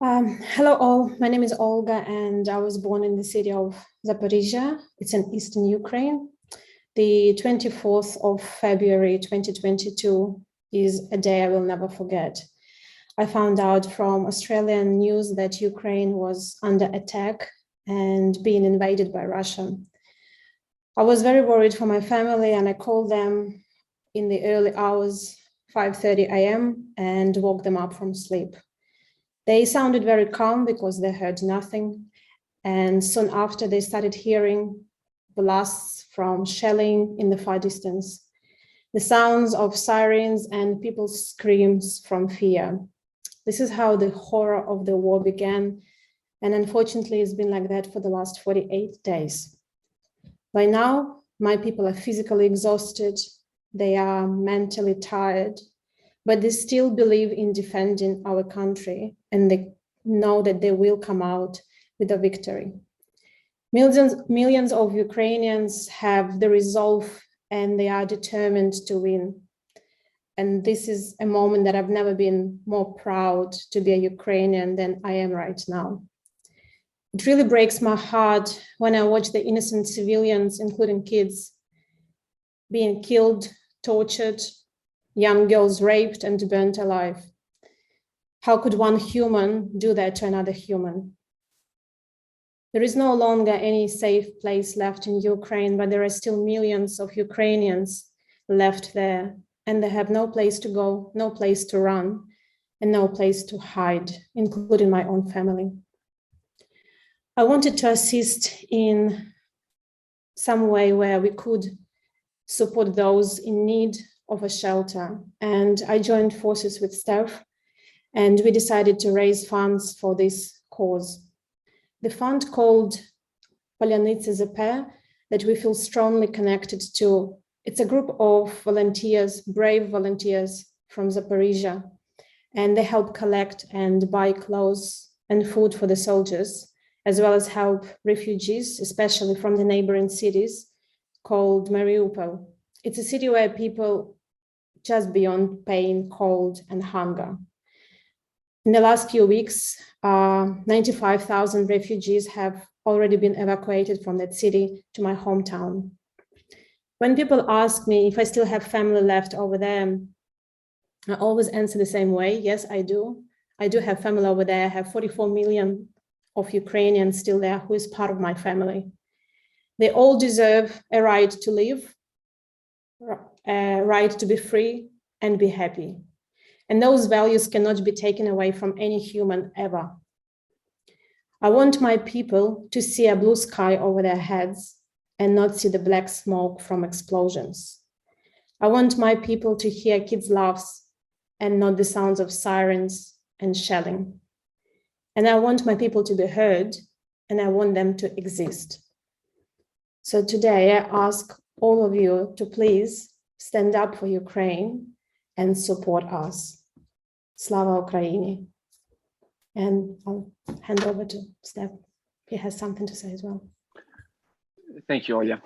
Hello all, my name is Olga and I was born in the city of Zaporizhia. It's in eastern Ukraine. The 24th of February 2022 is a day I will never forget. I found out from Australian news that Ukraine was under attack and being invaded by Russia. I was very worried for my family and I called them in the early hours, 5:30 a.m. and woke them up from sleep. They sounded very calm because they heard nothing. And soon after, they started hearing blasts from shelling in the far distance, the sounds of sirens and people's screams from fear. This is how the horror of the war began. And unfortunately, it's been like that for the last 48 days. By now, my people are physically exhausted. They are mentally tired, but they still believe in defending our country and they know that they will come out with a victory. Millions of Ukrainians have the resolve and they are determined to win. And this is a moment that I've never been more proud to be a Ukrainian than I am right now. It really breaks my heart when I watch the innocent civilians, including kids, being killed, tortured, young girls raped and burnt alive. How could one human do that to another human? There is no longer any safe place left in Ukraine, but there are still millions of Ukrainians left there, and they have no place to go, no place to run, and no place to hide, including my own family. I wanted to assist in some way where we could support those in need of a shelter. And I joined forces with Steph, and we decided to raise funds for this cause. The fund called Polyanytsia ZP that we feel strongly connected to. It's a group of volunteers, brave volunteers from Zaporizhia, and they help collect and buy clothes and food for the soldiers, as well as help refugees, especially from the neighboring cities called Mariupol. It's a city where people just beyond pain, cold, and hunger. In the last few weeks, 95,000 refugees have already been evacuated from that city to my hometown. When people ask me if I still have family left over there, I always answer the same way. Yes, I do. I do have family over there. I have 44 million of Ukrainians still there who is part of my family. They all deserve a right to live, a right to be free and be happy. And those values cannot be taken away from any human ever. I want my people to see a blue sky over their heads and not see the black smoke from explosions. I want my people to hear kids' laughs and not the sounds of sirens and shelling. And I want my people to be heard and I want them to exist. So today I ask all of you to please stand up for Ukraine and support us. Slava Ukraini. And I'll hand over to Steph. He has something to say as well. Thank you, Olya.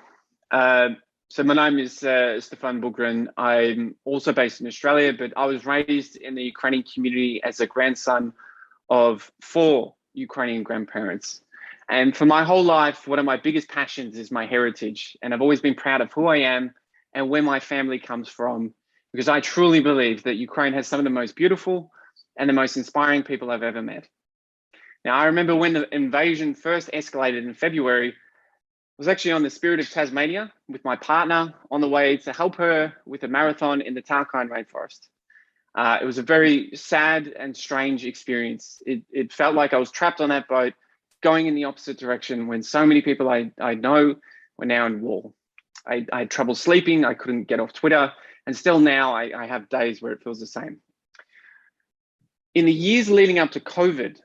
So my name is Stefan Bugrin. I'm also based in Australia, but I was raised in the Ukrainian community as a grandson of 4 Ukrainian grandparents. And for my whole life, one of my biggest passions is my heritage. And I've always been proud of who I am and where my family comes from, because I truly believe that Ukraine has some of the most beautiful and the most inspiring people I've ever met. Now, I remember when the invasion first escalated in February, I was actually on the Spirit of Tasmania with my partner on the way to help her with a marathon in the Tarkine rainforest. It was a very sad and strange experience. It felt like I was trapped on that boat going in the opposite direction when so many people I know were now in war. I had trouble sleeping, I couldn't get off Twitter, and still now I have days where it feels the same. In the years leading up to COVID,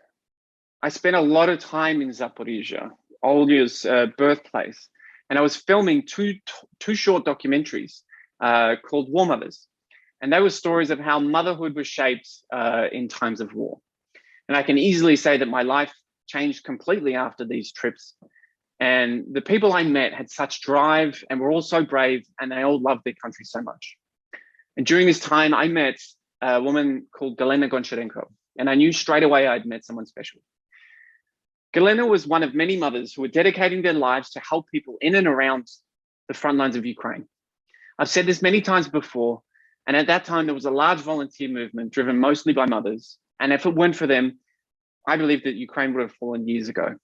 I spent a lot of time in Zaporizhia, Olya's birthplace, and I was filming two short documentaries called War Mothers. And they were stories of how motherhood was shaped in times of war. And I can easily say that my life changed completely after these trips. And the people I met had such drive and were all so brave, and they all loved their country so much. And during this time, I met a woman called Galena Goncharenko. and I knew straight away I'd met someone special. Galena was one of many mothers who were dedicating their lives to help people in and around the front lines of Ukraine. I've said this many times before, and at that time there was a large volunteer movement driven mostly by mothers, and if it weren't for them, I believe that Ukraine would have fallen years ago.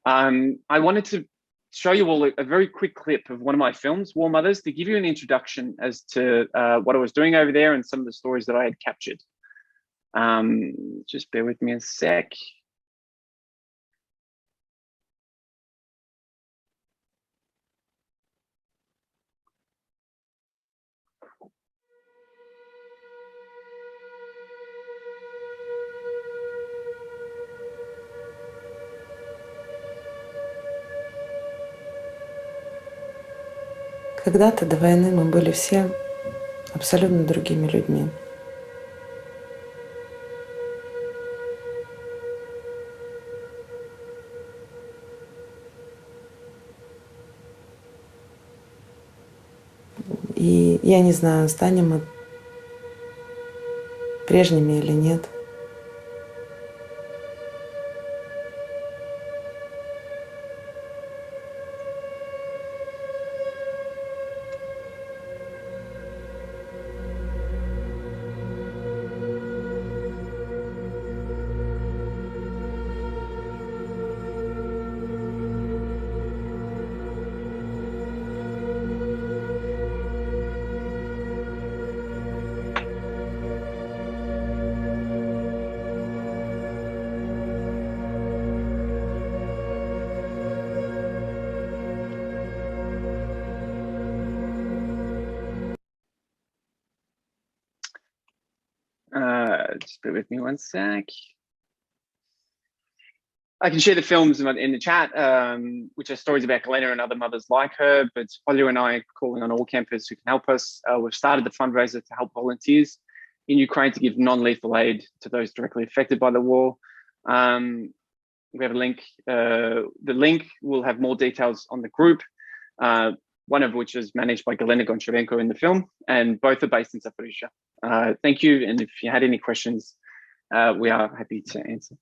I wanted to show you all a very quick clip of one of my films, War Mothers, to give you an introduction as to what I was doing over there and some of the stories that I had captured. Just bear with me a sec. Когда-то до войны мы были все абсолютно другими людьми. И я не знаю, станем мы прежними или нет. Just bear with me one sec. I can share the films in the chat, which are stories about Galena and other mothers like her, but Olya and I are calling on all campers who can help us. We've started the fundraiser to help volunteers in Ukraine to give non-lethal aid to those directly affected by the war. We have a link. The link will have more details on the group, one of which is managed by Galena Goncharenko in the film, and both are based in Zaporizhzhia. Thank you, and if you had any questions, we are happy to answer.